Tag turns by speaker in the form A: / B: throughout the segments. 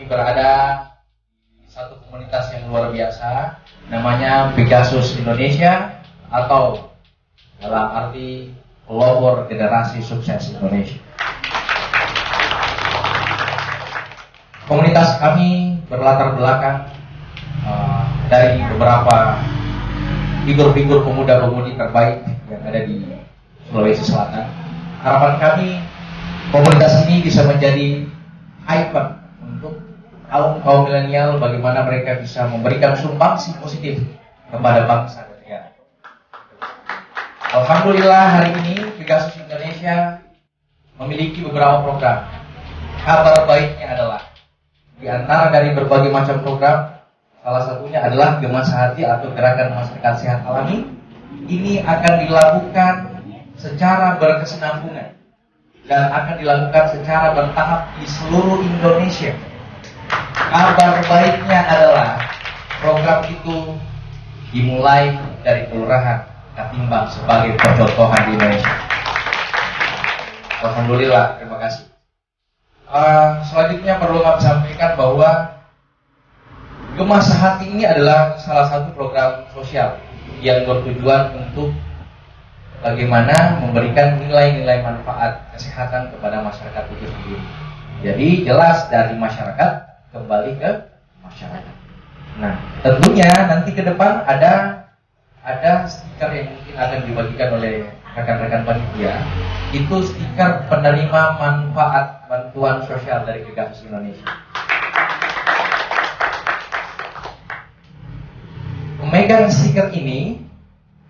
A: kami berada di satu komunitas yang luar biasa, namanya Pegasus Indonesia, atau dalam arti pelopor generasi sukses Indonesia. Komunitas kami berlatar belakang dari beberapa figur-figur pemuda-pemudi terbaik yang ada di Sulawesi Selatan. Harapan kami, komunitas ini bisa menjadi ikon untuk kaum milenial, bagaimana mereka bisa memberikan sumbangsi positif kepada bangsa dan negara. Alhamdulillah hari ini Pegasus Indonesia memiliki beberapa program. Kabar baiknya adalah di antara dari berbagai macam program, salah satunya adalah Gemas Hati atau Gerakan Masyarakat Sehat Alami. Ini akan dilakukan secara berkesinambungan dan akan dilakukan secara bertahap di seluruh Indonesia. Kabar baiknya adalah program itu dimulai dari Kelurahan Katimbang sebagai percontohan di Indonesia. Alhamdulillah, terima kasih. Selanjutnya perlu kami sampaikan bahwa Gemas Hati ini adalah salah satu program sosial yang bertujuan untuk bagaimana memberikan nilai-nilai manfaat kesehatan kepada masyarakat itu sendiri. Jadi jelas dari masyarakat kembali ke masyarakat. Nah, tentunya nanti ke depan ada stiker yang mungkin akan dibagikan oleh rekan-rekan panitia. Itu stiker penerima manfaat bantuan sosial dari Pegasus Indonesia. Pemegang stiker ini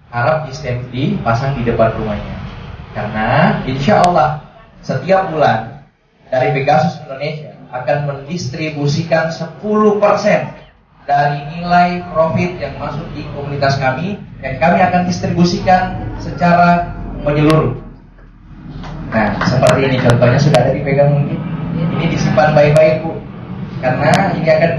A: harap dipasang di depan rumahnya, karena insya Allah setiap bulan dari Pegasus Indonesia akan mendistribusikan 10% dari nilai profit yang masuk di komunitas kami, dan kami akan distribusikan secara menyeluruh. Nah, seperti ini contohnya, sudah ada dipegang mungkin. Ini disimpan baik-baik, Bu, karena ini akan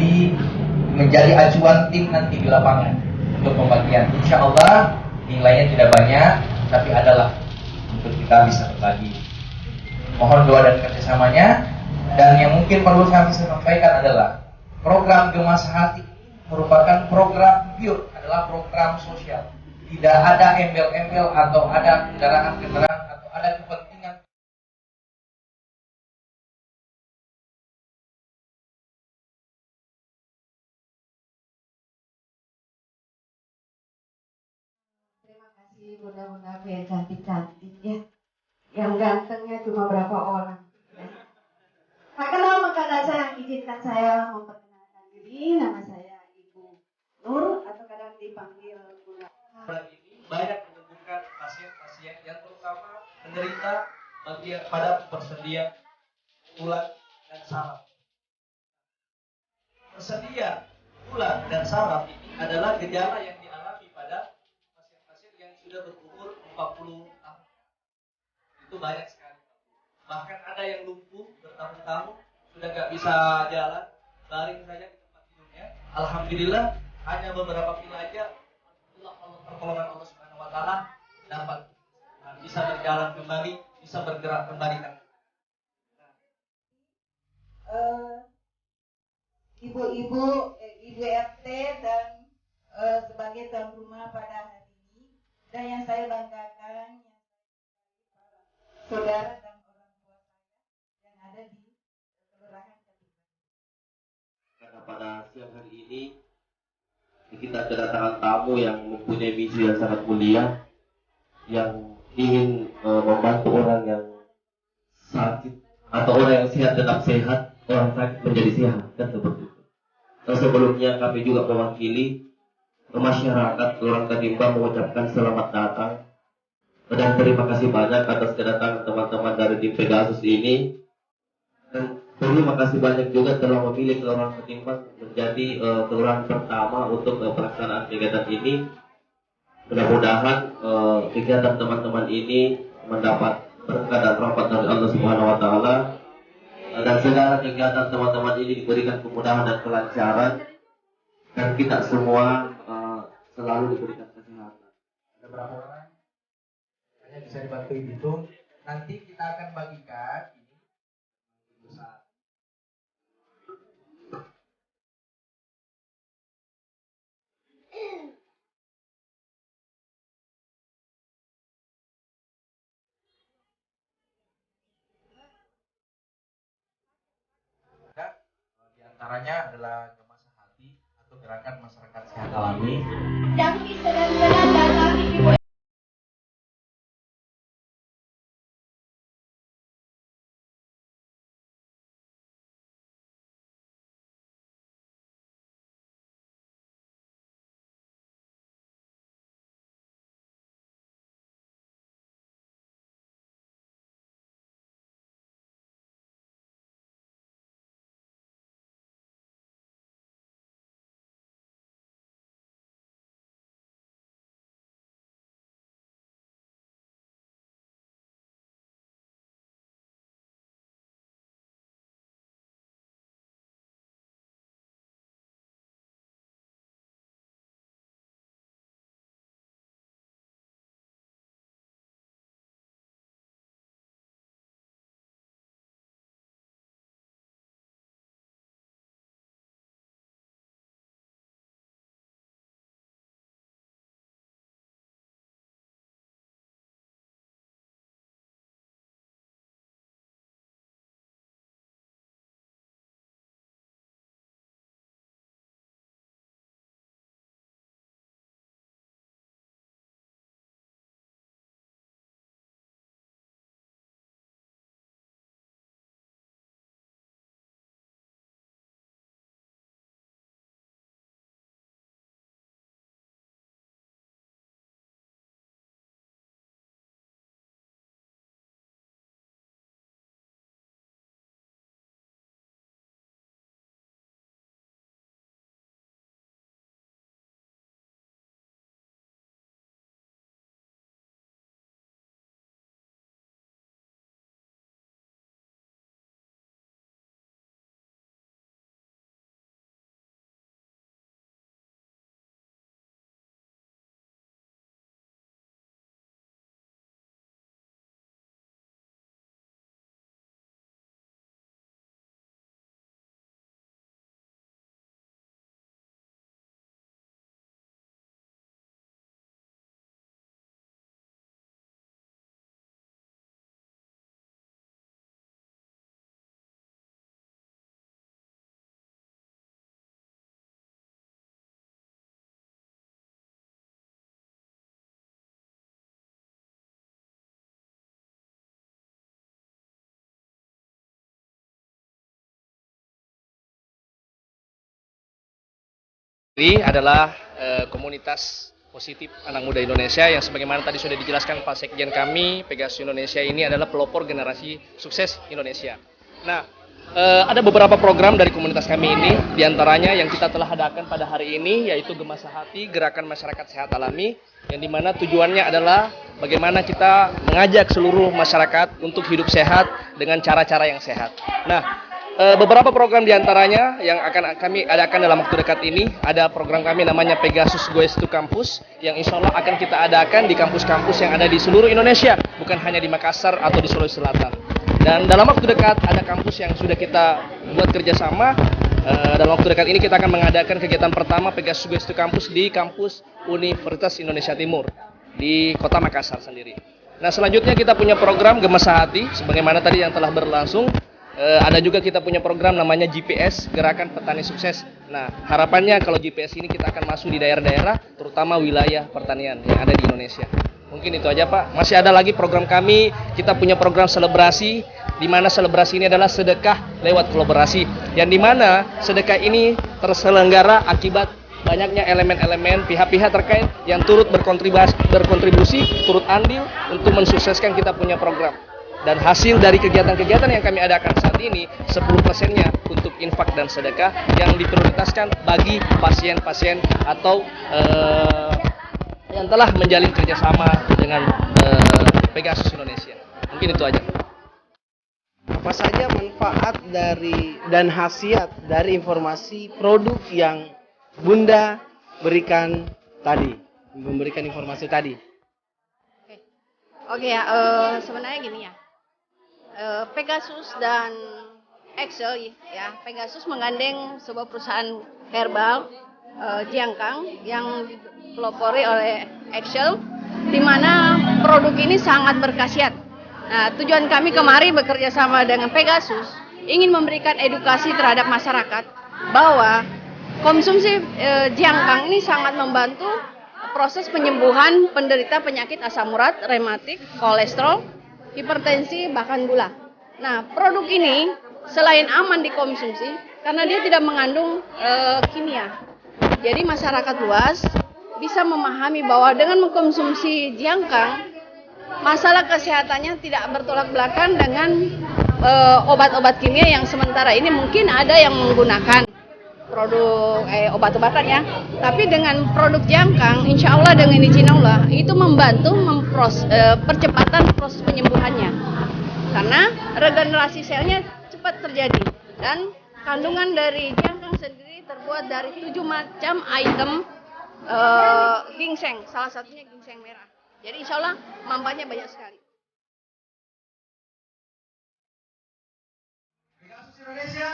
A: menjadi acuan tim nanti di lapangan untuk pembagian. Insya Allah nilainya tidak banyak, tapi adalah untuk kita bisa berbagi. Mohon doa dan kerjasamanya. Dan yang mungkin perlu kami sampaikan adalah program Gemas Hati merupakan program pure, adalah program sosial. Tidak ada embel-embel atau ada kendaraan-kendaraan atau ada kepentingan.
B: Terima kasih bunda-bunda yang cantik-cantik ya. Yang gantengnya cuma berapa orang. Ya. Maka lama kadang saya izinkan saya memperkenalkan diri. Nama saya Ibu Nur atau kadang dipanggil Bunda.
A: Ini banyak menemukan pasien-pasien yang terutama menderita bagian pada persendian tulang dan saraf. Persendian tulang dan saraf ini adalah gejala yang dialami pada pasien-pasien yang sudah berumur 40 tahun. Itu banyak sekali. Bahkan ada yang lumpuh bertahun-tahun, sudah gak bisa jalan, baring saja di tempat tidurnya. Alhamdulillah, hanya beberapa pil aja, pertolongan Allah Subhanahu Wa Taala dapat bisa berjalan kembali, bisa bergerak kembali.
B: Ibu-ibu, ibu RT dan sebagai tuan rumah pada hari ini, dan yang saya banggakan, saudara dan orang tua saya yang ada di Kelurahan Katimbang.
C: Karena pada siang hari ini kita kedatangan tamu yang mempunyai misi yang sangat mulia, yang ingin membantu orang yang sakit atau orang yang sehat tetap sehat, orang sakit menjadi sehat, kan seperti itu. Sebelumnya kami juga mewakili masyarakat Kelurahan Katimbang mengucapkan selamat datang dan terima kasih banyak atas kedatangan teman-teman dari tim Pegasus ini. Dan terima kasih banyak juga telah memilih Kelurahan Katimbang menjadi kelurahan pertama untuk pelaksanaan kegiatan ini. Mudah-mudahan kegiatan teman-teman ini mendapat berkah dan rahmat dari Allah Subhanahu Wa Taala, dan segala kegiatan teman-teman ini diberikan kemudahan dan kelancaran, dan kita semua selalu diberikan kesehatan.
A: Ada berapa orang? Hanya bisa dibantu itu. Nanti kita akan bagikan ini besar. antaranya adalah Gema Sehati atau Gerakan Masyarakat Sehat Alami.
B: Yang sedang datang Ibu.
D: Ini adalah komunitas positif anak muda Indonesia yang sebagaimana tadi sudah dijelaskan Pak Sekjen kami, Pegasus Indonesia ini adalah pelopor generasi sukses Indonesia. Nah, ada beberapa program dari komunitas kami ini, diantaranya yang kita telah adakan pada hari ini, yaitu Gema Sehati, Gerakan Masyarakat Sehat Alami, yang dimana tujuannya adalah bagaimana kita mengajak seluruh masyarakat untuk hidup sehat dengan cara-cara yang sehat. Nah, beberapa program diantaranya yang akan kami adakan dalam waktu dekat ini, ada program kami namanya Pegasus Goes to Campus, yang insya Allah akan kita adakan di kampus-kampus yang ada di seluruh Indonesia, bukan hanya di Makassar atau di Sulawesi Selatan. Dan dalam waktu dekat ada kampus yang sudah kita buat kerjasama. Dalam waktu dekat ini kita akan mengadakan kegiatan pertama Pegasus Goes to Campus di kampus Universitas Indonesia Timur di kota Makassar sendiri. Nah, selanjutnya kita punya program Gema Sehati, sebagaimana tadi yang telah berlangsung. Ada juga kita punya program namanya GPS, Gerakan Petani Sukses. Nah, harapannya kalau GPS ini kita akan masuk di daerah-daerah, terutama wilayah pertanian yang ada di Indonesia. Mungkin itu aja Pak. Masih ada lagi program kami, kita punya program selebrasi, di mana selebrasi ini adalah sedekah lewat kolaborasi. Yang di mana sedekah ini terselenggara akibat banyaknya elemen-elemen pihak-pihak terkait yang turut berkontribusi, turut andil untuk mensukseskan kita punya program. Dan hasil dari kegiatan-kegiatan yang kami adakan saat ini, 10%-nya untuk infak dan sedekah yang diprioritaskan bagi pasien-pasien atau yang telah menjalin kerjasama dengan Pegasus Indonesia. Mungkin itu aja.
E: Apa saja manfaat dari dan khasiat dari informasi produk yang Bunda berikan tadi, memberikan informasi tadi?
B: Oke ya, sebenarnya gini ya. Pegasus dan Excel ya, Pegasus menggandeng sebuah perusahaan herbal Jiangkang yang dipelopori oleh Excel, di mana produk ini sangat berkhasiat. Nah, tujuan kami kemari bekerja sama dengan Pegasus ingin memberikan edukasi terhadap masyarakat bahwa konsumsi jangkang ini sangat membantu proses penyembuhan penderita penyakit asam urat, rematik, kolesterol, hipertensi, bahkan gula. Nah, produk ini selain aman dikonsumsi karena dia tidak mengandung kimia. Jadi masyarakat luas bisa memahami bahwa dengan mengkonsumsi jangkang, masalah kesehatannya tidak bertolak belakang dengan obat-obat kimia yang sementara ini mungkin ada yang menggunakan produk obat-obatan ya. Tapi dengan produk jangkang, insya Allah dengan izin Allah itu membantu percepatan proses penyembuhannya. Karena regenerasi selnya cepat terjadi dan kandungan dari jangkang sendiri terbuat dari 7 macam item ginseng, salah satunya ginseng merah. Jadi insya Allah manfaatnya banyak sekali.
A: Pegasus Indonesia.